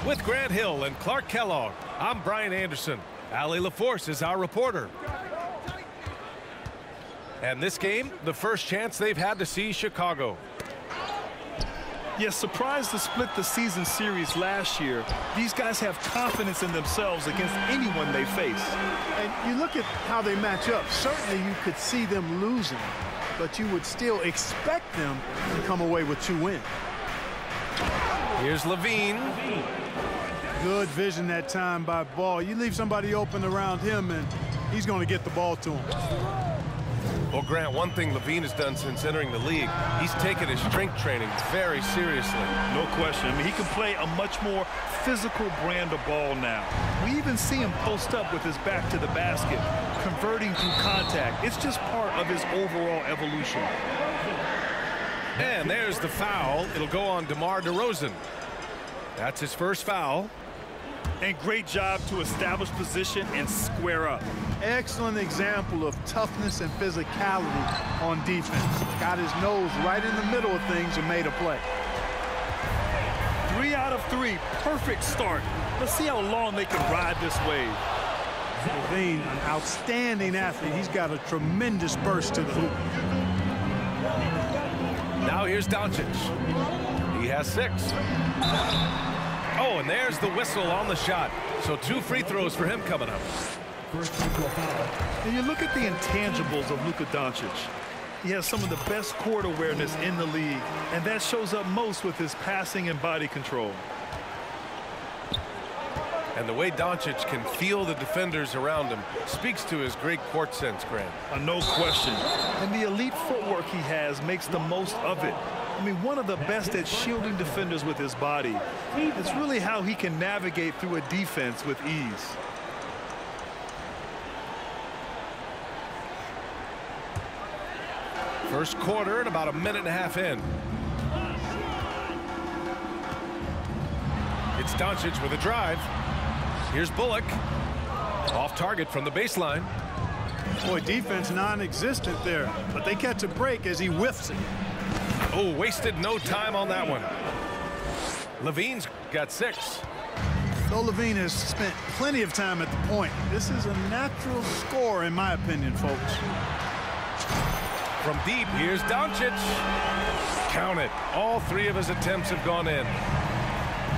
With Grant Hill and Clark Kellogg, I'm Brian Anderson. Allie LaForce is our reporter. And this game, the first chance they've had to see Chicago. Yes, surprised to split the season series last year. These guys have confidence in themselves against anyone they face. And you look at how they match up. Certainly you could see them losing, but you would still expect them to come away with 2 wins. Here's Levine. Good vision that time by Ball. You leave somebody open around him, and he's going to get the ball to him. Well, Grant, one thing Levine has done since entering the league, he's taken his strength training very seriously. No question. I mean, he can play a much more physical brand of ball now. We even see him post up with his back to the basket, converting through contact. It's just part of his overall evolution. And there's the foul. It'll go on DeMar DeRozan. That's his first foul. And great job to establish position and square up. Excellent example of toughness and physicality on defense. Got his nose right in the middle of things and made a play. 3 out of 3. Perfect start. Let's see how long they can ride this wave. Levine, an outstanding athlete. He's got a tremendous burst to the hoop. Now here's Doncic. He has 6. Oh, and there's the whistle on the shot. So 2 free throws for him coming up. And you look at the intangibles of Luka Doncic. He has some of the best court awareness in the league, and that shows up most with his passing and body control. And the way Doncic can feel the defenders around him speaks to his great court sense, Grant. No question. And the elite footwork he has makes the most of it. I mean, one of the best at shielding defenders with his body. It's really how he can navigate through a defense with ease. First quarter and about a minute and a half in. It's Doncic with a drive. Here's Bullock. Off target from the baseline. Boy, defense non-existent there, but they catch a break as he whiffs it. Oh, wasted no time on that one. Levine's got 6. Though Levine has spent plenty of time at the point, this is a natural score in my opinion, folks. From deep, here's Doncic. Count it. All 3 of his attempts have gone in.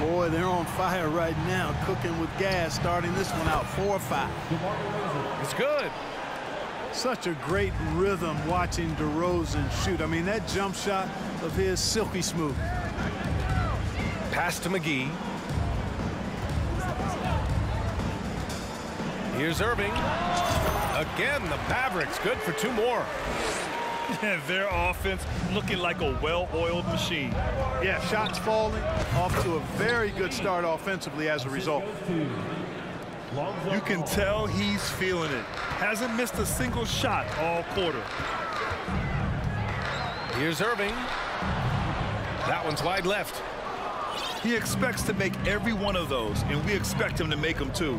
Boy, they're on fire right now, cooking with gas, starting this one out 4 or 5. It's good. Such a great rhythm watching DeRozan shoot. I mean, that jump shot of his silky smooth. Pass to McGee. Here's Irving. Again, the Mavericks good for 2 more. And their offense looking like a well-oiled machine. Yeah, shots falling, off to a very good start offensively as a result. You can tell he's feeling it. Hasn't missed a single shot all quarter. Here's Irving. That one's wide left. He expects to make every one of those, and we expect him to make them too.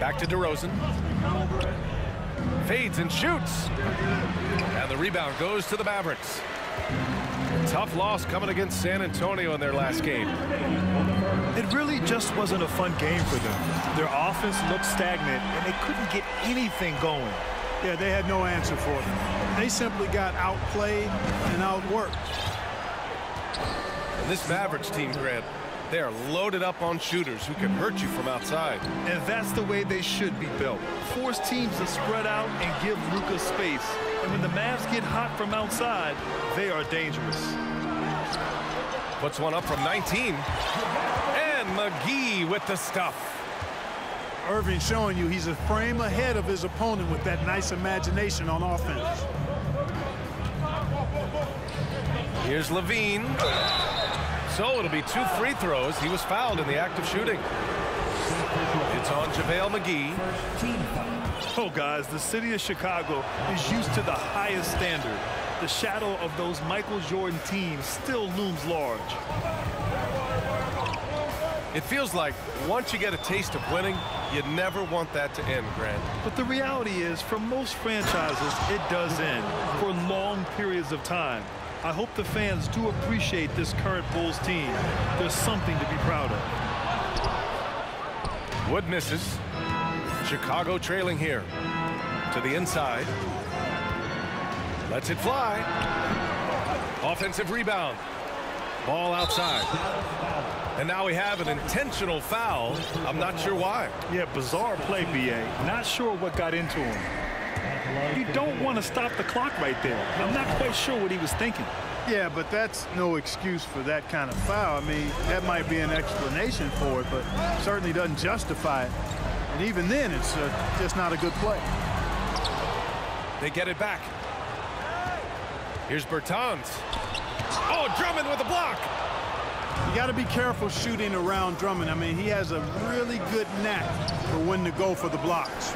Back to DeRozan. Fades and shoots. And the rebound goes to the Mavericks. Tough loss coming against San Antonio in their last game. It really just wasn't a fun game for them. Their offense looked stagnant, and they couldn't get anything going. Yeah, they had no answer for them. They simply got outplayed and outworked. And this Mavericks team, Grant, they are loaded up on shooters who can hurt you from outside. And that's the way they should be built. Force teams to spread out and give Luka space. And when the Mavs get hot from outside, they are dangerous. Puts one up from 19. And McGee with the stuff. Irving showing you he's a frame ahead of his opponent with that nice imagination on offense. Here's Levine. So it'll be 2 free throws. He was fouled in the act of shooting. It's on JaVale McGee. Oh, guys, the city of Chicago is used to the highest standard. The shadow of those Michael Jordan teams still looms large. It feels like once you get a taste of winning, you never want that to end, Grant. But the reality is, for most franchises, it does end for long periods of time. I hope the fans do appreciate this current Bulls team. There's something to be proud of. Wood misses. Chicago trailing here. To the inside. Lets it fly. Offensive rebound. Ball outside. And now we have an intentional foul. I'm not sure why. Yeah, bizarre play, B.A. Not sure what got into him. You don't want to stop the clock right there. I'm not quite sure what he was thinking. Yeah, but that's no excuse for that kind of foul. I mean, that might be an explanation for it, but certainly doesn't justify it. And even then, it's just not a good play. They get it back. Here's Bertans. Oh, Drummond with a block. You got to be careful shooting around Drummond. I mean, he has a really good knack for when to go for the blocks.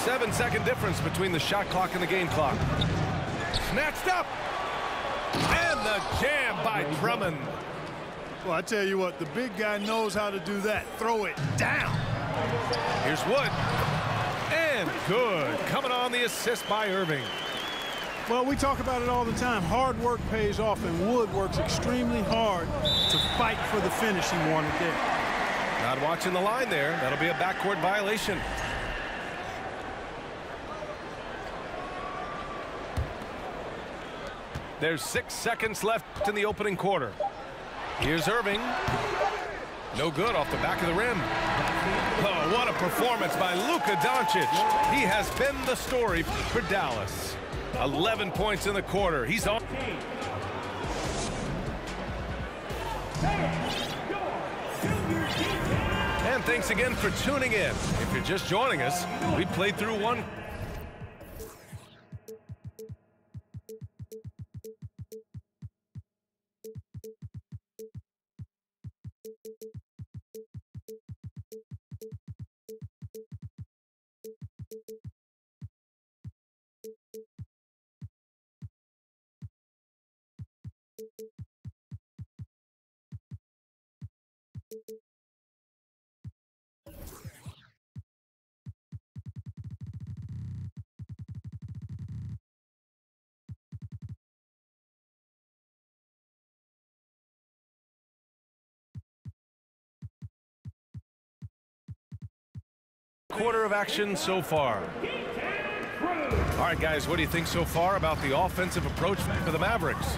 7-second difference between the shot clock and the game clock. Snatched up. And the jam by Drummond. Well, I tell you what, the big guy knows how to do that. Throw it down. Here's Wood. And good. Coming on the assist by Irving. Well, we talk about it all the time. Hard work pays off, and Wood works extremely hard to fight for the finish he wanted there. Not watching the line there. That'll be a backcourt violation. There's 6 seconds left in the opening quarter. Here's Irving. No good off the back of the rim. Oh, what a performance by Luka Doncic. He has been the story for Dallas. 11 points in the quarter. He's on. And thanks again for tuning in. If you're just joining us, we played through one. Quarter of action so far. All right, guys, what do you think so far about the offensive approach for the Mavericks?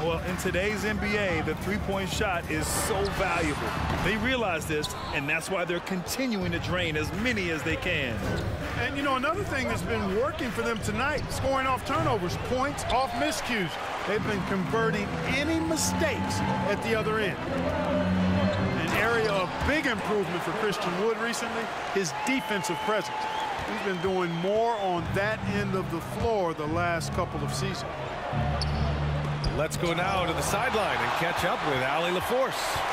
Well, in today's NBA, the three-point shot is so valuable. They realize this, and that's why they're continuing to drain as many as they can. And, you know, another thing that's been working for them tonight, scoring off turnovers, points off miscues. They've been converting any mistakes at the other end. An area of big improvement for Christian Wood recently, his defensive presence. He's been doing more on that end of the floor the last couple of seasons. Let's go now to the sideline and catch up with Allie LaForce.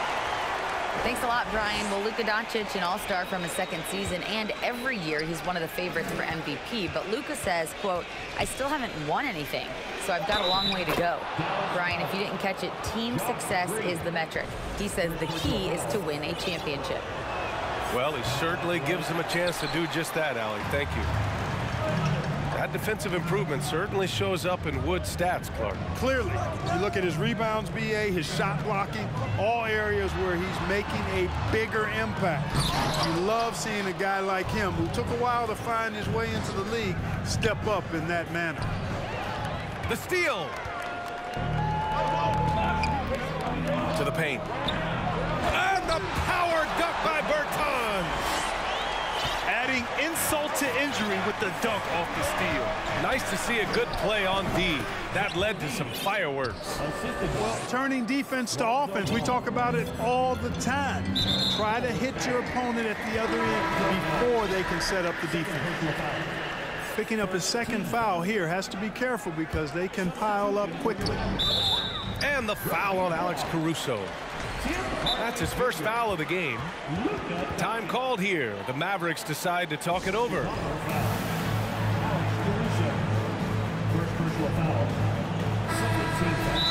Thanks a lot, Brian. Well, Luka Doncic, an all-star from his second season, and every year he's one of the favorites for MVP. But Luka says, quote, I still haven't won anything, so I've got a long way to go. Brian, if you didn't catch it, team success is the metric. He says the key is to win a championship. Well, he certainly gives him a chance to do just that, Allie. Thank you. That defensive improvement certainly shows up in Wood's stats, Clark. Clearly, you look at his rebounds, BA, his shot blocking, all areas where he's making a bigger impact. You love seeing a guy like him who took a while to find his way into the league step up in that manner. The steal. To the paint. And the power dunk by Bertans. Adding insult to injury with the dunk off the steal. Nice to see a good play on D. That led to some fireworks. Well, turning defense to offense, we talk about it all the time. Try to hit your opponent at the other end before they can set up the defense. Picking up his second foul here, has to be careful because they can pile up quickly. And the foul on Alex Caruso. That's his first foul of the game. Time called here. The Mavericks decide to talk it over.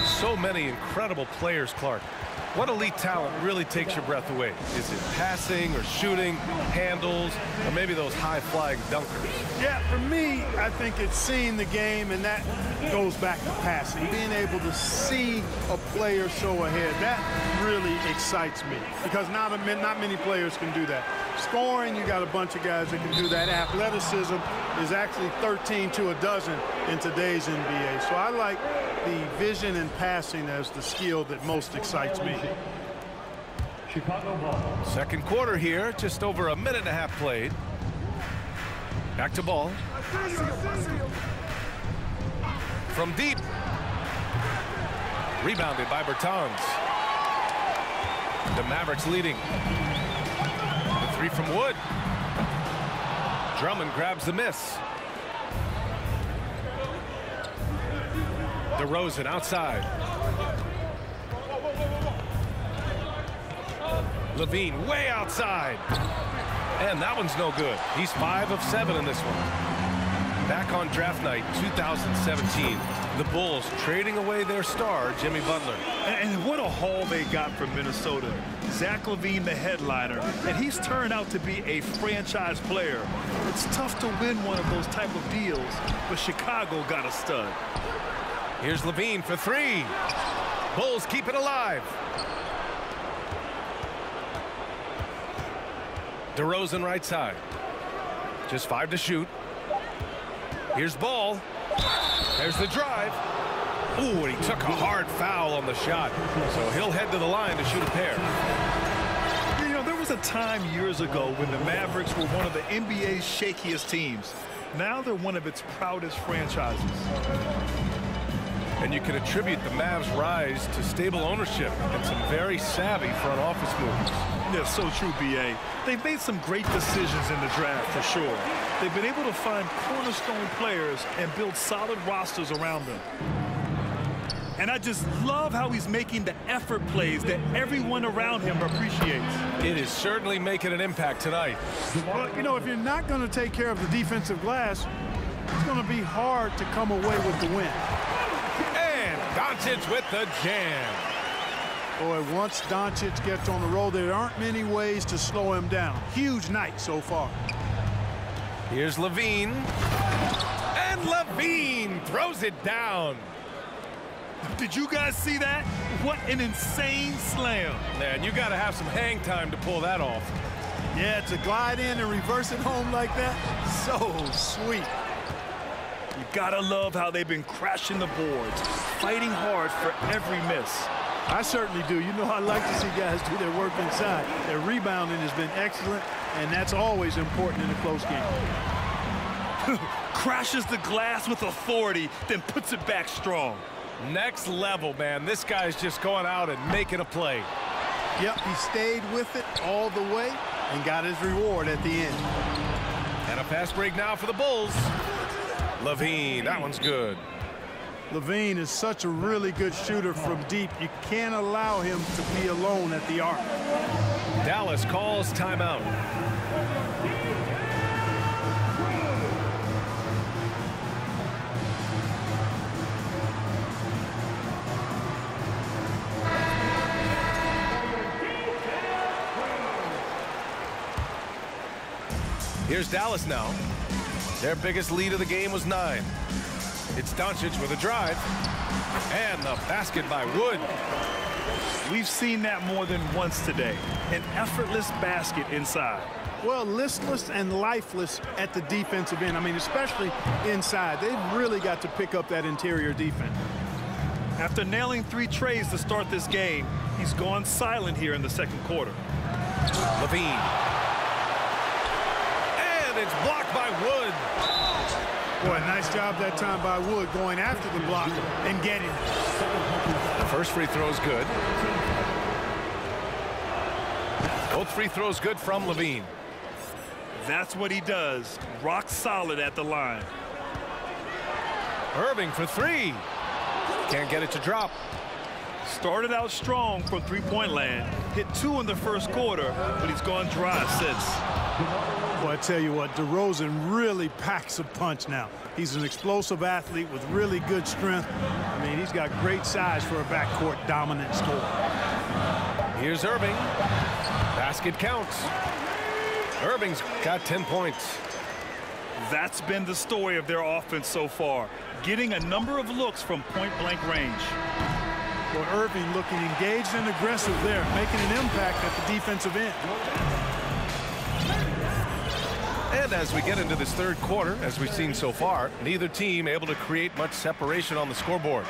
So many incredible players, Clark. What elite talent really takes your breath away? Is it passing or shooting, handles, or maybe those high-flying dunkers? Yeah, for me, I think it's seeing the game, and that goes back to passing. Being able to see a player so ahead, that really excites me because not many players can do that. Scoring, you got a bunch of guys that can do that. Athleticism is actually 13 to a dozen in today's NBA. So I like the vision and passing as the skill that most excites me. Second quarter here, just over a minute and a half played. Back to ball. From deep. Rebounded by Bertans. The Mavericks leading. The three from Wood. Drummond grabs the miss. DeRozan outside. Levine way outside. And that one's no good. He's 5 of 7 in this one. Back on draft night 2017, the Bulls trading away their star, Jimmy Butler. And what a haul they got from Minnesota. Zach LaVine, the headliner, and he's turned out to be a franchise player. It's tough to win one of those type of deals, but Chicago got a stud. Here's LaVine for 3. Bulls keep it alive. DeRozan right side. Just 5 to shoot. Here's Ball. There's the drive. Ooh, and he took a hard foul on the shot. So he'll head to the line to shoot a pair. You know, there was a time years ago when the Mavericks were one of the NBA's shakiest teams. Now they're one of its proudest franchises. And you can attribute the Mavs' rise to stable ownership and some very savvy front office moves. Yeah, so true, B.A. They've made some great decisions in the draft, for sure. They've been able to find cornerstone players and build solid rosters around them. And I just love how he's making the effort plays that everyone around him appreciates. It is certainly making an impact tonight. Well, you know, if you're not going to take care of the defensive glass, it's going to be hard to come away with the win. And Doncic with the jam. Boy, once Doncic gets on the roll, there aren't many ways to slow him down. Huge night so far. Here's Levine. And Levine throws it down. Did you guys see that? What an insane slam. Man, you got to have some hang time to pull that off. Yeah, to glide in and reverse it home like that, so sweet. You gotta love how they've been crashing the boards, fighting hard for every miss. I certainly do. You know, I like to see guys do their work inside. Their rebounding has been excellent, and that's always important in a close game. Crashes the glass with authority, then puts it back strong. Next level, man. This guy's just going out and making a play. Yep, he stayed with it all the way and got his reward at the end. And a fast break now for the Bulls. Levine, that one's good. Levine is such a really good shooter from deep. You can't allow him to be alone at the arc. Dallas calls timeout. Here's Dallas now. Their biggest lead of the game was 9. It's Doncic with a drive. And the basket by Wood. We've seen that more than once today. An effortless basket inside. Well, listless and lifeless at the defensive end. I mean, especially inside. They've really got to pick up that interior defense. After nailing 3 trays to start this game, he's gone silent here in the second quarter. Levine. And it's blocked by Wood. Boy, nice job that time by Wood going after the block and getting it. The first free throw is good. Both free throws good from Levine. That's what he does. Rock solid at the line. Irving for 3. Can't get it to drop. Started out strong from three-point land. Hit 2 in the first quarter, but he's gone dry since. Well, I tell you what, DeRozan really packs a punch now. He's an explosive athlete with really good strength. I mean, he's got great size for a backcourt dominant scorer. Here's Irving. Basket counts. Irving's got 10 points. That's been the story of their offense so far, getting a number of looks from point-blank range. Well, Irving looking engaged and aggressive there, making an impact at the defensive end. And as we get into this third quarter, as we've seen so far, neither team able to create much separation on the scoreboard.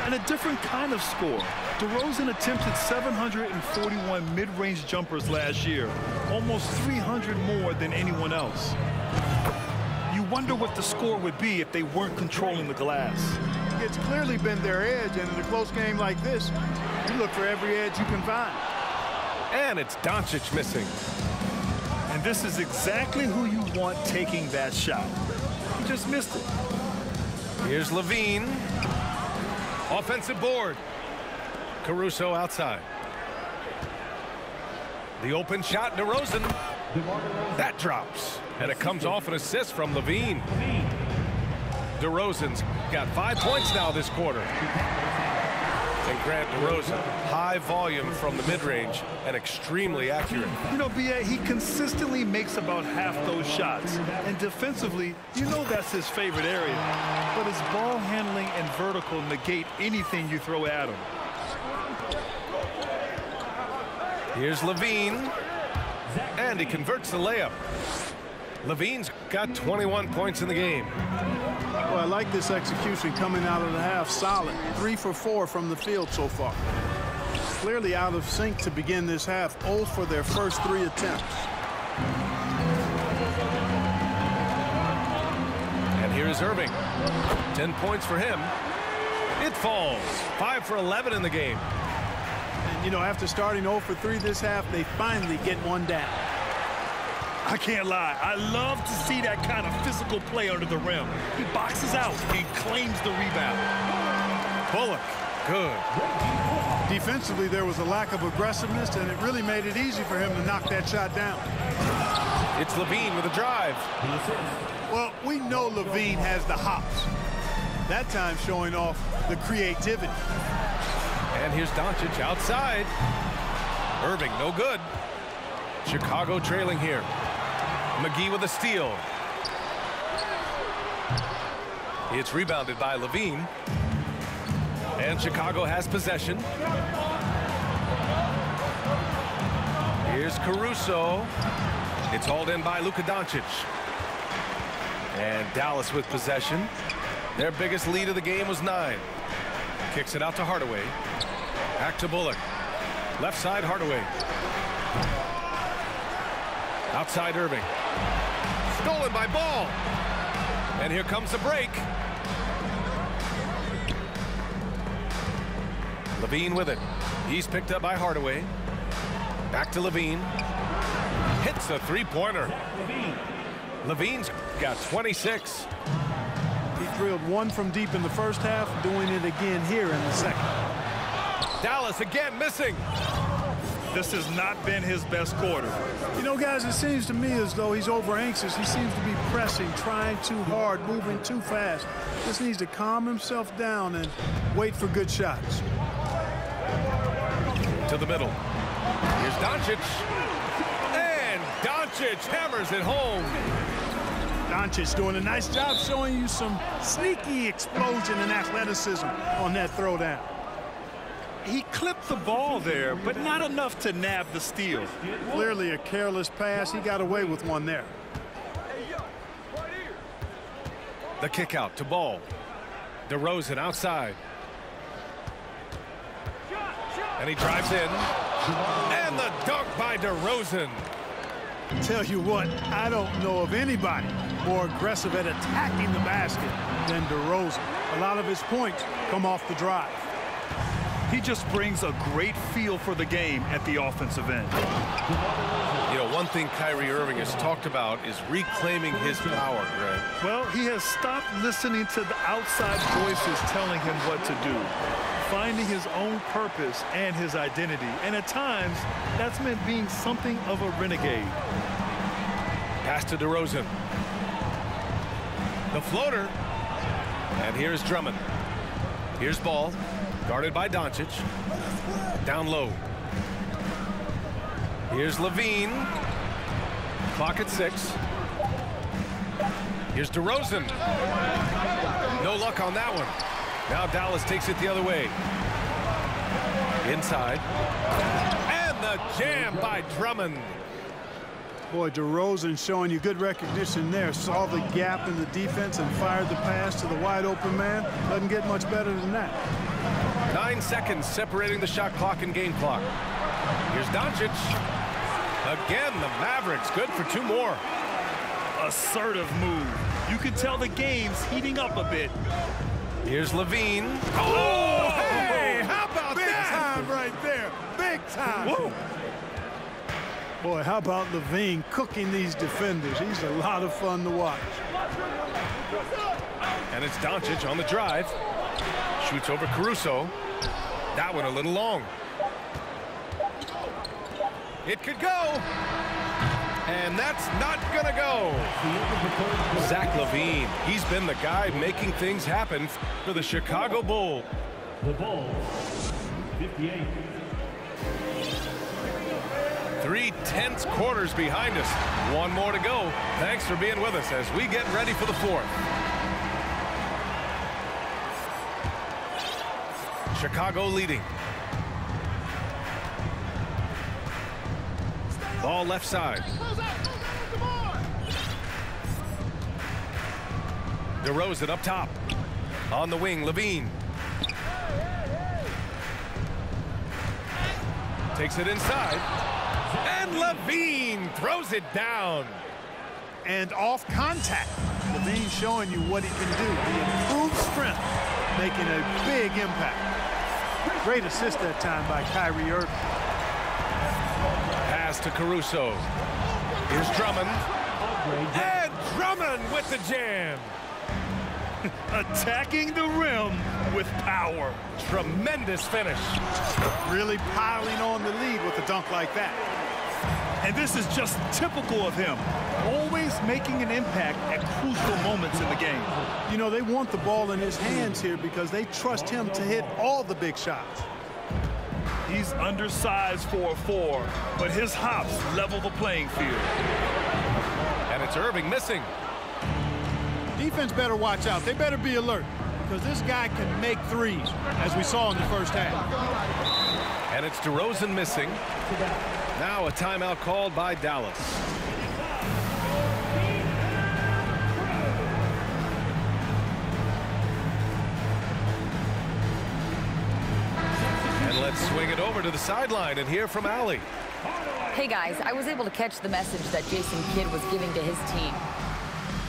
And a different kind of score. DeRozan attempted 741 mid-range jumpers last year, almost 300 more than anyone else. You wonder what the score would be if they weren't controlling the glass. It's clearly been their edge, and in a close game like this, you look for every edge you can find. And it's Doncic missing. And this is exactly who you want taking that shot. He just missed it. Here's Levine. Offensive board. Caruso outside. The open shot, DeRozan. That drops. And it comes off an assist from Levine. DeRozan's got 5 points now this quarter. And Grant DeRozan, high volume from the mid-range and extremely accurate. You know, B.A., he consistently makes about half those shots. And defensively, you know that's his favorite area. But his ball handling and vertical negate anything you throw at him. Here's Levine. And he converts the layup. Levine's got 21 points in the game. Well, I like this execution coming out of the half solid. 3 for 4 from the field so far. Clearly out of sync to begin this half. 0 for their first 3 attempts. And here's Irving. 10 points for him. It falls. 5 for 11 in the game. And, you know, after starting 0 for 3 this half, they finally get one down. I can't lie. I love to see that kind of physical play under the rim. He boxes out and claims the rebound. Bullock, good. Defensively, there was a lack of aggressiveness, and it really made it easy for him to knock that shot down. It's Levine with a drive. Well, we know Levine has the hops. That time showing off the creativity. And here's Doncic outside. Irving, no good. Chicago trailing here. McGee with a steal. It's rebounded by Levine. And Chicago has possession. Here's Caruso. It's hauled in by Luka Doncic. And Dallas with possession. Their biggest lead of the game was 9. Kicks it out to Hardaway. Back to Bullock. Left side, Hardaway. Outside Irving. Stolen by Ball. And here comes the break. Levine with it. He's picked up by Hardaway. Back to Levine. Hits the three-pointer. Levine's got 26. He drilled 1 from deep in the first half, doing it again here in the second. Dallas again missing. This has not been his best quarter. You know, guys, it seems to me as though he's over anxious. He seems to be pressing, trying too hard, moving too fast. Just needs to calm himself down and wait for good shots. To the middle. Here's Doncic. And Doncic hammers it home. Doncic doing a nice job showing you some sneaky explosion and athleticism on that throwdown. He clipped the ball there, but not enough to nab the steal. Clearly a careless pass. He got away with one there. The kick out to Ball. DeRozan outside. And he drives in. And the dunk by DeRozan. Tell you what, I don't know of anybody more aggressive at attacking the basket than DeRozan. A lot of his points come off the drive. He just brings a great feel for the game at the offensive end. You know, one thing Kyrie Irving has talked about is reclaiming his power, Greg. Well, he has stopped listening to the outside voices telling him what to do, finding his own purpose and his identity. And at times, that's meant being something of a renegade. Pass to DeRozan. The floater. And here's Drummond. Here's Ball. Guarded by Doncic. Down low. Here's Levine. Clock at 6. Here's DeRozan. No luck on that one. Now Dallas takes it the other way. Inside. And the jam by Drummond. Boy, DeRozan showing you good recognition there. Saw the gap in the defense and fired the pass to the wide open man. Doesn't get much better than that. 9 seconds separating the shot clock and game clock. Here's Doncic. Again, the Mavericks good for 2 more. Assertive move. You can tell the game's heating up a bit. Here's Levine. Oh, hey, how about Big that? time right there. Big time. Whoa. Boy, how about Levine cooking these defenders? He's a lot of fun to watch. And it's Doncic on the drive. Shoots over Caruso. That one a little long. It could go. And that's not gonna go. Zach LaVine, he's been the guy making things happen for the Chicago Bulls. The Bulls, 58. 3 tense quarters behind us. 1 more to go. Thanks for being with us as we get ready for the 4th. Chicago leading. Ball left side. DeRozan up top. On the wing, Levine. Takes it inside. And Levine throws it down. And off contact. Levine showing you what he can do. The improved strength, making a big impact. Great assist that time by Kyrie Irving. Pass to Caruso. Here's Drummond. And Drummond with the jam. Attacking the rim with power. Tremendous finish. Really piling on the lead with a dunk like that. And this is just typical of him. Always making an impact at crucial moments in the game. You know, they want the ball in his hands here because they trust him to hit all the big shots. He's undersized for a 4, but his hops level the playing field. And it's Irving missing. Defense better watch out. They better be alert because this guy can make threes, as we saw in the first half. And it's DeRozan missing. Now a timeout called by Dallas. And let's swing it over to the sideline and hear from Allie. Hey guys, I was able to catch the message that Jason Kidd was giving to his team.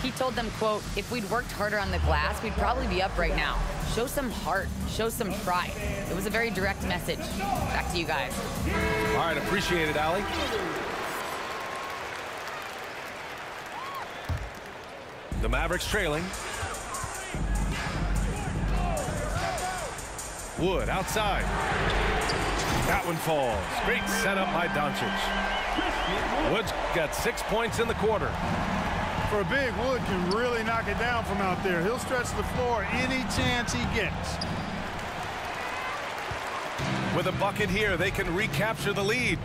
He told them, quote, if we'd worked harder on the glass, we'd probably be up right now. Show some heart, show some pride. It was a very direct message. Back to you guys. All right, appreciate it, Allie. The Mavericks trailing. Wood outside. That one falls. Great setup by Doncic. Wood's got 6 points in the quarter. For a big, Wood can really knock it down from out there. He'll stretch the floor any chance he gets. With a bucket here, they can recapture the lead.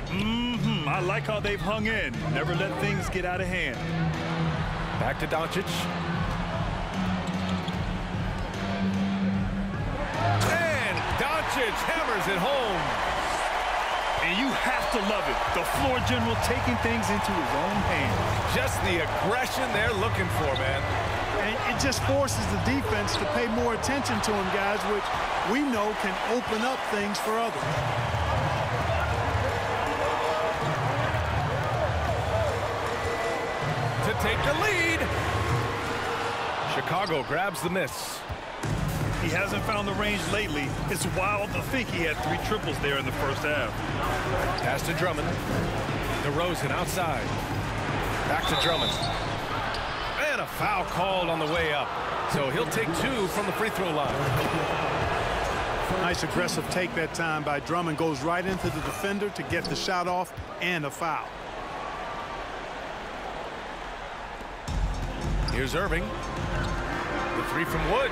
I like how they've hung in. Never let things get out of hand. Back to Doncic. And Doncic hammers it home. And you have to love it. The floor general taking things into his own hands. Just the aggression they're looking for, man. And it just forces the defense to pay more attention to him, guys, which we know can open up things for others. To take the lead. Chicago grabs the miss. He hasn't found the range lately. It's wild to think he had 3 triples there in the first half. Pass to Drummond. DeRozan outside. Back to Drummond. And a foul called on the way up. So he'll take 2 from the free throw line. Nice aggressive take that time by Drummond. Goes right into the defender to get the shot off and a foul. Here's Irving. The 3 from Wood.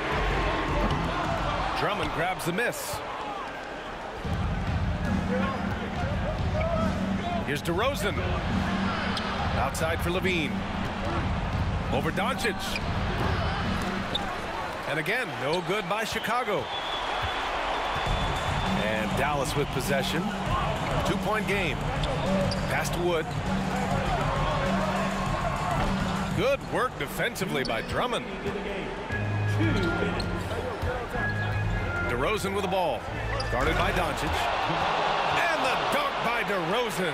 Drummond grabs the miss. Here's DeRozan. Outside for Levine. Over Doncic. And again, no good by Chicago. And Dallas with possession. 2-point game. Pass to Wood. Good work defensively by Drummond. DeRozan with the ball. Guarded by Doncic. And the dunk by DeRozan.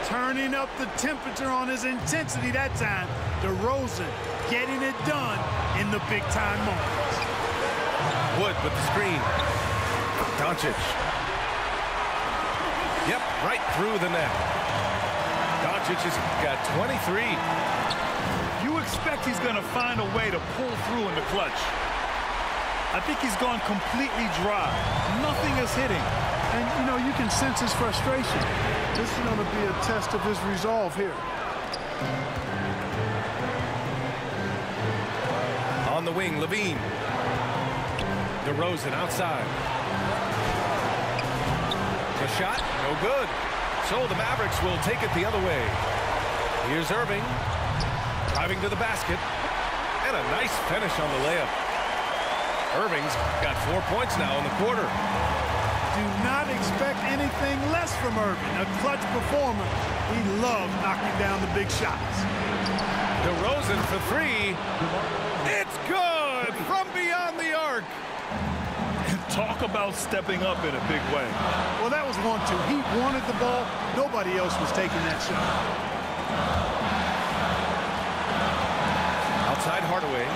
Turning up the temperature on his intensity that time. DeRozan getting it done in the big-time moments. Wood with the screen. Doncic. Yep, right through the net. Doncic has got 23. You expect he's going to find a way to pull through in the clutch. I think he's gone completely dry. Nothing is hitting. And, you know, you can sense his frustration. This is going to be a test of his resolve here. On the wing, Levine. DeRozan outside. The shot, no good. So the Mavericks will take it the other way. Here's Irving. Driving to the basket. And a nice finish on the layup. Irving's got 4 points now in the quarter. Do not expect anything less from Irving. A clutch performer. He loves knocking down the big shots. DeRozan for three. It's good from beyond the arc. Talk about stepping up in a big way. Well, that was 1-2. He wanted the ball. Nobody else was taking that shot. Outside Hardaway.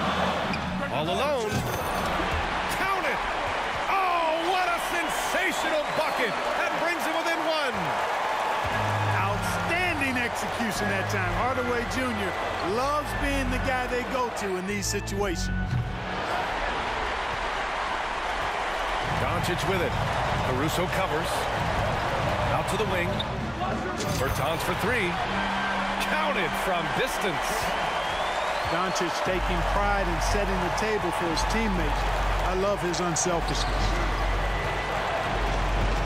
All alone. Count it. Oh, what a sensational bucket. That brings him within one. Outstanding execution that time. Hardaway Jr. loves being the guy they go to in these situations. Doncic with it. Caruso covers. Out to the wing. Bertans for three. Counted from distance. Doncic taking pride in setting the table for his teammates. I love his unselfishness.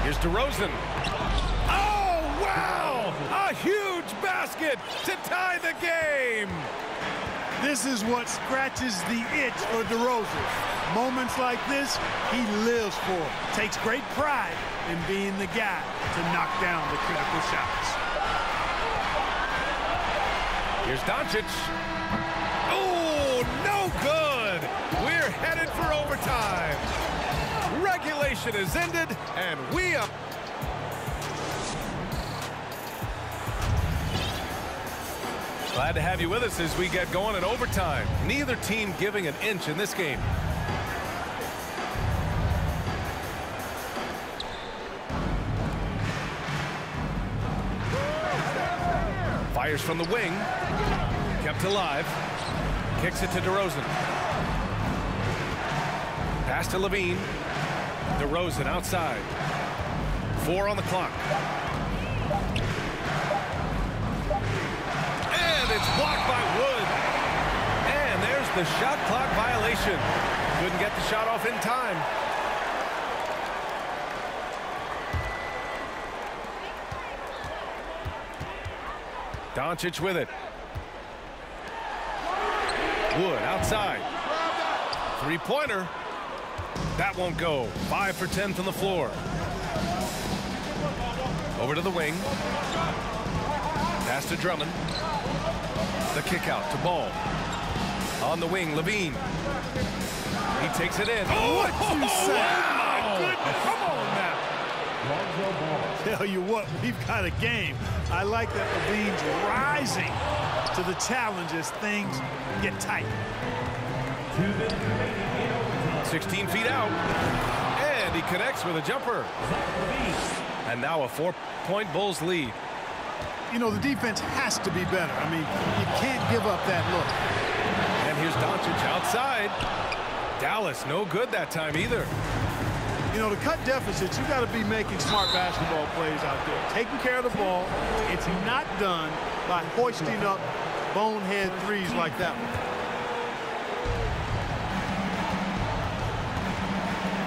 Here's DeRozan. Oh, wow! A huge basket to tie the game. This is what scratches the itch for DeRozan. Moments like this, he lives for. Takes great pride in being the guy to knock down the critical shots. Here's Doncic. Oh, no good. We're headed for overtime. Regulation is ended, and we are... Glad to have you with us as we get going in overtime. Neither team giving an inch in this game. Fires from the wing. Kept alive. Kicks it to DeRozan. Pass to Levine. DeRozan outside. 4 on the clock. And it's blocked by Wood. And there's the shot clock violation. Couldn't get the shot off in time. Doncic with it. Wood outside. Three-pointer. That won't go. 5 for 10 from the floor. Over to the wing. Pass to Drummond. The kick out to Ball. On the wing, Levine. He takes it in. Oh, what you say? Wow. My goodness. Come on now. Tell you what, we've got a game. I like that Levine's rising to the challenge as things get tight. 16 feet out. And he connects with a jumper. And now a 4-point Bulls lead. You know, the defense has to be better. I mean, you can't give up that look. And here's Doncic outside. Dallas, no good that time either. You know, to cut deficits, you got to be making smart basketball plays out there. Taking care of the ball. It's not done by hoisting up bonehead threes like that one.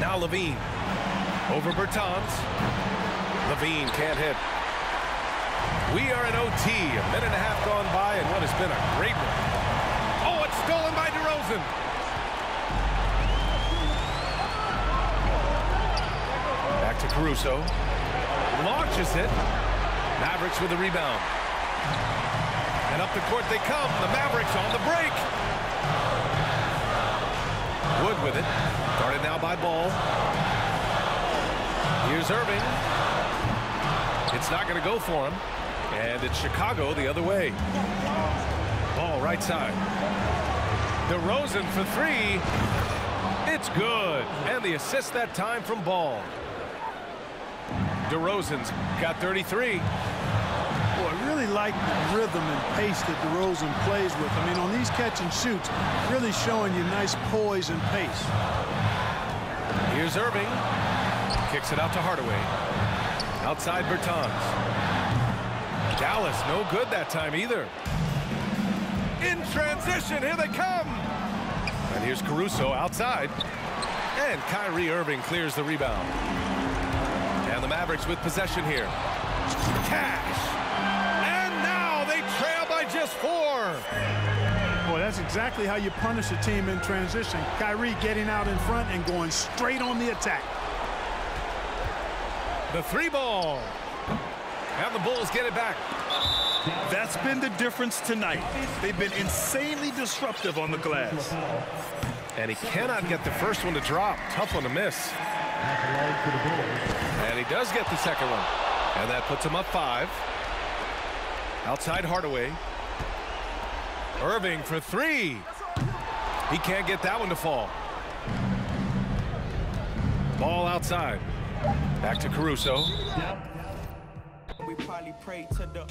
Now Levine. Over Bertans. Levine can't hit. We are in OT. A minute and a half gone by, and what has been a great one. Oh, it's stolen by DeRozan. Back to Caruso. Launches it. Mavericks with the rebound. And up the court they come. The Mavericks on the break. Wood with it. Guarded now by Ball. Here's Irving. It's not going to go for him. And it's Chicago the other way. Ball right side. DeRozan for three. It's good. And the assist that time from Ball. DeRozan's got 33. Boy, I really like the rhythm and pace that DeRozan plays with. I mean, on these catch and shoots, really showing you nice poise and pace. Here's Irving. Kicks it out to Hardaway. Outside Bertans. Dallas no good that time either. In transition, here they come. And here's Caruso outside. And Kyrie Irving clears the rebound. And the Mavericks with possession here. Cash. And now they trail by just 4. Boy, that's exactly how you punish a team in transition. Kyrie getting out in front and going straight on the attack. The 3 ball. And the Bulls get it back. That's been the difference tonight. They've been insanely disruptive on the glass. And he cannot get the first one to drop. Tough one to miss. And he does get the second one. And that puts him up 5. Outside Hardaway. Irving for 3. He can't get that one to fall. Ball outside. Back to Caruso. We probably pray to the